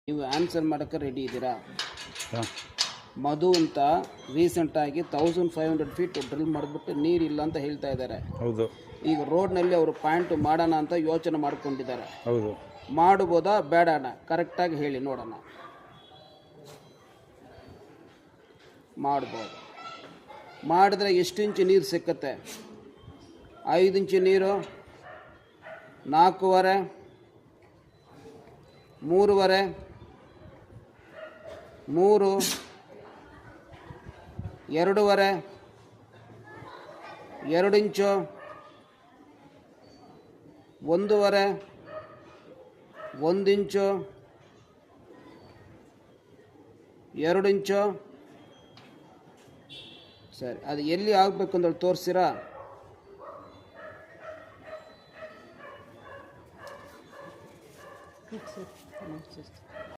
ನೀವು ಆನ್ಸರ್ ಮಾಡೋಕ್ಕೆ ರೆಡಿ ಇದ್ದೀರಾ? ಹಾಂ. ಮಧು ಅಂತ ರೀಸೆಂಟಾಗಿ 1500 ಫೀಟ್ ಡ್ರಿಲ್ ಮಾಡಿಬಿಟ್ಟು ನೀರಿಲ್ಲ ಅಂತ ಹೇಳ್ತಾ ಇದ್ದಾರೆ. ಹೌದು. ಈಗ ರೋಡ್ನಲ್ಲಿ ಅವರು ಪಾಯಿಂಟ್ ಮಾಡೋಣ ಅಂತ ಯೋಚನೆ ಮಾಡ್ಕೊಂಡಿದ್ದಾರೆ. ಹೌದು. ಮಾಡ್ಬೋದಾ ಬೇಡಣ? ಕರೆಕ್ಟಾಗಿ ಹೇಳಿ ನೋಡೋಣ. ಮಾಡ್ಬೋದು. ಮಾಡಿದ್ರೆ ಎಷ್ಟು ಇಂಚು ನೀರು ಸಿಕ್ಕತ್ತೆ? 5 ಇಂಚು ನೀರು, 4.5, 3.5, 3, 2.5, 2 ಇಂಚು, 1.5, 1 ಇಂಚು, 2 ಇಂಚು. ಸರಿ, ಅದು ಎಲ್ಲಿ ಆಗಬೇಕು ಅಂತ ತೋರಿಸ್ತೀರಾ?